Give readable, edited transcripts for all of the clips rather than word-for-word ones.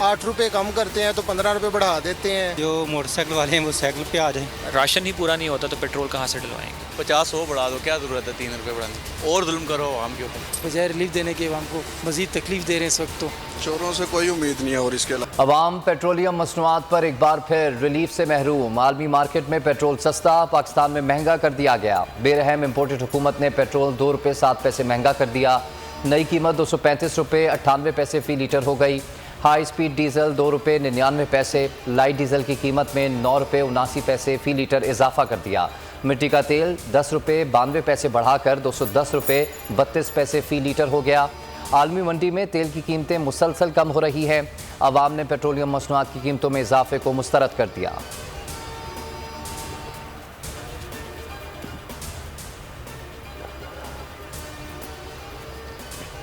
8 रुपए कम करते हैं तो 15 रुपए बढ़ा देते हैं। जो मोटरसाइकिल वाले हैं वो साइकिल पे आ जाएं। राशन ही पूरा नहीं होता तो पेट्रोल कहाँ से डलवाएंगे। 50-100 बढ़ा दो, क्या ज़रूरत है 3 रुपये बढ़ाने। और जुल्म करो आवाम के ऊपर। बजाय रिलीफ देने के आवाम को मजीद तकलीफ दे रहे हैं इस वक्त। तो चोरों से कोई उम्मीद नहीं है और इसके अलावा अवाम पेट्रोलियम मसनूआत पर एक बार फिर रिलीफ से महरूम। आलमी मार्केट में पेट्रोल सस्ता, पाकिस्तान में महंगा कर दिया गया। बेरहम इम्पोर्टेड हुकूमत ने पेट्रोल 2 रुपये 7 पैसे महंगा कर दिया। नई कीमत 235 रुपये 98 पैसे फ़ी लीटर हो गई। हाई स्पीड डीजल 2 रुपये 99 पैसे, लाइट डीजल की कीमत में 9 रुपये 79 पैसे फ़ी लीटर इजाफा कर दिया। मिट्टी का तेल 10 रुपये 92 पैसे बढ़ाकर 210 रुपये 32 पैसे फ़ी लीटर हो गया। आलमी मंडी में तेल की कीमतें मुसलसल कम हो रही हैं। अवाम ने पेट्रोलियम मसनूआत की कीमतों में इजाफे को मुस्तरद कर दिया।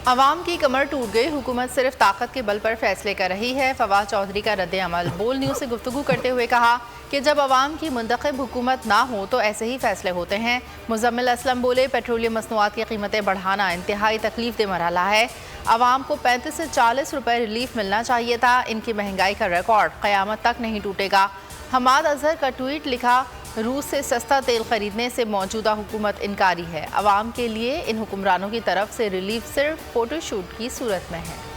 अवाम की कमर टूट गई, हुकूमत सिर्फ ताकत के बल पर फैसले कर रही है। फवाद चौधरी का रद्द अमल। बोल न्यूज़ से गुफ्तगू करते हुए कहा कि जब अवाम की मुंतखब हुकूमत ना हो तो ऐसे ही फैसले होते हैं। मुजम्मिल असलम बोले, पेट्रोलियम मसनूआत की कीमतें बढ़ाना इंतहाई तकलीफ दे मरहला है। अवाम को 35 से 40 रुपये रिलीफ मिलना चाहिए था। इनकी महंगाई का रिकॉर्ड क़यामत तक नहीं टूटेगा। हमाद अजहर का ट्वीट लिखा, रूस से सस्ता तेल खरीदने से मौजूदा हुकूमत इनकारी है। अवाम के लिए इन हुक्मरानों की तरफ से रिलीफ सिर्फ फोटोशूट की सूरत में है।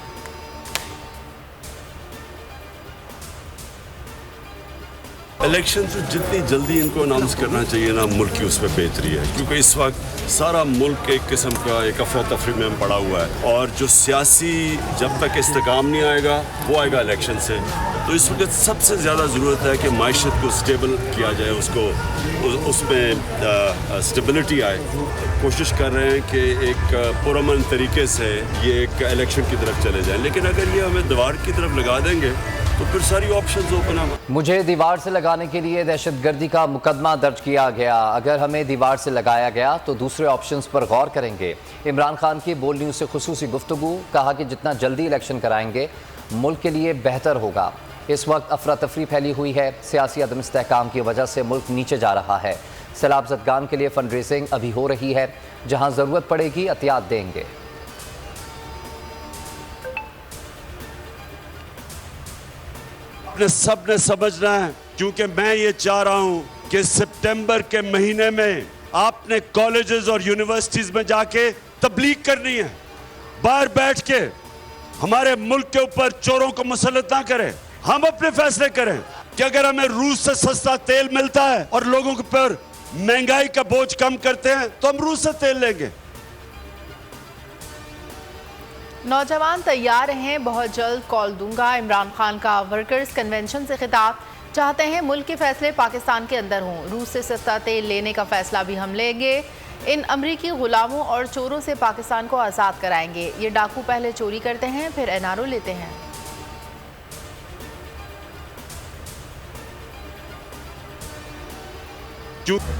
इलेक्शन से जितनी जल्दी इनको अनाउंस करना चाहिए ना, मुल्क की उसमें बेहतरी है, क्योंकि इस वक्त सारा मुल्क एक किस्म का एक अफरा तफरी में पड़ा हुआ है और जो सियासी जब तक इस्तेकाम नहीं आएगा वो आएगा इलेक्शन से। तो इस वक्त सबसे ज़्यादा ज़रूरत है कि माइशत को स्टेबल किया जाए, उसको उसमें स्टेबिलिटी आए। कोशिश कर रहे हैं कि एक पुरअमन तरीके से ये एक इलेक्शन की तरफ चले जाएं, लेकिन अगर ये हमें दीवार की तरफ लगा देंगे तो फिर सारी ऑप्शंस ओपन है। मुझे दीवार से लगाने के लिए दहशतगर्दी का मुकदमा दर्ज किया गया। अगर हमें दीवार से लगाया गया तो दूसरे ऑप्शंस पर गौर करेंगे। इमरान खान की बोल न्यूज़ से खुसूसी गुफ्तगू। कहा कि जितना जल्दी इलेक्शन कराएंगे मुल्क के लिए बेहतर होगा। इस वक्त अफरा तफरी फैली हुई है। सियासी अदम इस्तेहकाम की वजह से मुल्क नीचे जा रहा है। सैलाब ज़दगान के लिए फंड रेजिंग अभी हो रही है। जहाँ ज़रूरत पड़ेगी एहतियात देंगे। अपने सब ने समझना है, क्योंकि मैं ये चाह रहा हूं कि सितंबर के महीने में आपने कॉलेजेस और यूनिवर्सिटीज में जाके तबलीग करनी है। बाहर बैठ के हमारे मुल्क के ऊपर चोरों को मुसल्लत ना करें। हम अपने फैसले करें कि अगर हमें रूस से सस्ता तेल मिलता है और लोगों के ऊपर महंगाई का बोझ कम करते हैं तो हम रूस से तेल लेंगे। नौजवान तैयार हैं, बहुत जल्द कॉल दूंगा। इमरान खान का वर्कर्स कन्वेंशन से खिताब। चाहते हैं मुल्क के फैसले पाकिस्तान के अंदर हों। रूस से सस्ता तेल लेने का फैसला भी हम लेंगे। इन अमरीकी गुलामों और चोरों से पाकिस्तान को आज़ाद कराएंगे। ये डाकू पहले चोरी करते हैं फिर एनआरओ लेते हैं।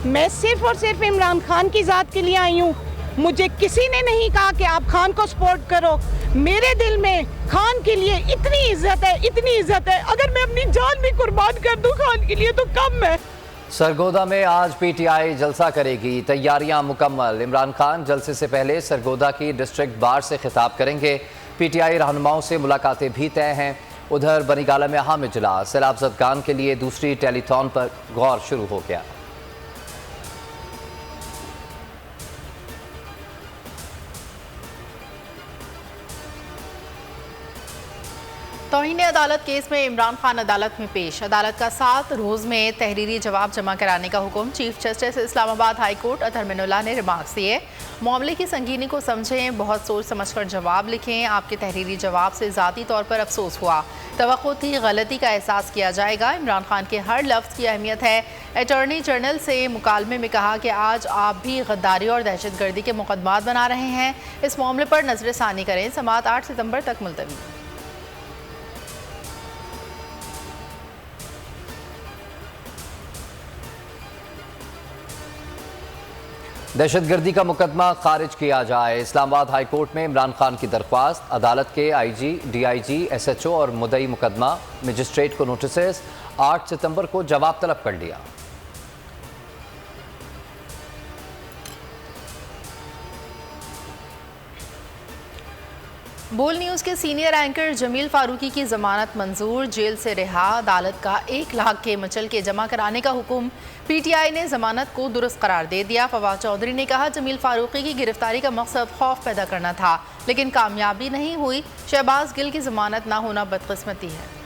मैं सिर्फ और सिर्फ इमरान खान की ज़ात के लिए आई हूँ। मुझे किसी ने नहीं कहा कि आप खान को सपोर्ट करो। मेरे दिल में खान के लिए इतनी इज्जत है, इतनी इज्जत है। अगर मैं अपनी जान भी कुर्बान कर दूं खान के लिए तो कम है। सरगोदा में आज पीटीआई जलसा करेगी। तैयारियां मुकम्मल। इमरान खान जलसे से पहले सरगोदा की डिस्ट्रिक्ट बार से खिताब करेंगे। पीटीआई रहनुमाओं से मुलाकातें भी तय हैं। उधर बनीगाला में अहम इजलास। सैलाब ज़दगान के लिए दूसरी टेलीथॉन पर गौर शुरू हो गया। तौहीन अदालत केस में इमरान खान अदालत में पेश। अदालत का 7 रोज़ में तहरीरी जवाब जमा कराने का हुक्म। Chief justice Islamabad high court Athar Minallah ने रिमार्क्स दिए। मामले की संगीनी को समझें, बहुत सोच समझकर जवाब लिखें। आपके तहरीरी जवाब से ज़ाती तौर पर अफसोस हुआ। तवक्को थी गलती का एहसास किया जाएगा। इमरान खान के हर लफ्ज़ की अहमियत है। अटॉर्नी जनरल से मुकालमे में कहा कि आज आप भी गद्दारी और दहशतगर्दी के मुकदमात बना रहे हैं। इस मामले पर नजरसानी करें। समाअत 8 सितंबर तक मुलतवी। दहशतगर्दी का मुकदमा खारिज किया जाए। इस्लामाबाद हाई कोर्ट में इमरान खान की दरख्वास्त। अदालत के आईजी, डीआईजी, एसएचओ और मुद्दई मुकदमा मजिस्ट्रेट को नोटिस 8 सितंबर को जवाब तलब कर लिया। बोल न्यूज़ के सीनियर एंकर जमील फारूकी की जमानत मंजूर, जेल से रिहा। अदालत का 1 लाख के मचल के जमा कराने का हुक्म। पीटीआई ने जमानत को दुरुस्त करार दे दिया। फवाद चौधरी ने कहा, जमील फारूकी की गिरफ्तारी का मकसद खौफ पैदा करना था, लेकिन कामयाबी नहीं हुई। शहबाज गिल की जमानत ना होना बदकिस्मती है।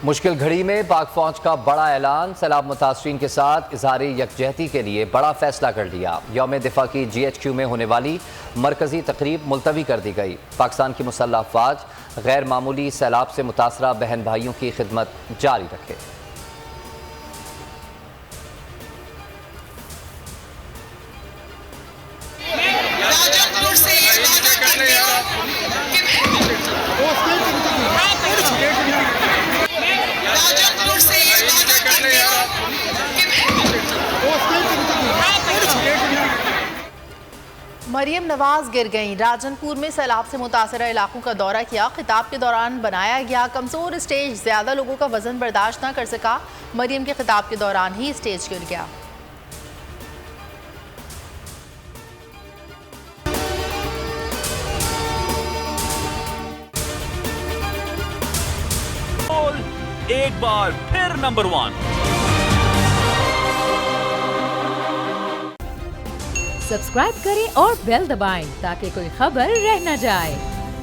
मुश्किल घड़ी में पाक फौज का बड़ा ऐलान। सैलाब मुतासरीन के साथ इजहारी यकजहती के लिए बड़ा फैसला कर लिया। यौम दिफा की GHQ में होने वाली मरकजी तकरीब मुलतवी कर दी गई। पाकिस्तान की मुसल्लह अफवाज गैर मामूली सैलाब से मुतासरा बहन भाइयों की खिदमत जारी रखे। मरियम नवाज गिर गईं। राजनपुर में सैलाब से मुतासरा इलाकों का दौरा किया। खिताब के दौरान बनाया गया कमजोर स्टेज ज्यादा लोगों का वजन बर्दाश्त न कर सका। मरियम के खिताब के दौरान ही स्टेज गिर गया। एक बार फिर नंबर 1। सब्सक्राइब करें और बेल दबाएं ताकि कोई खबर रह न जाए।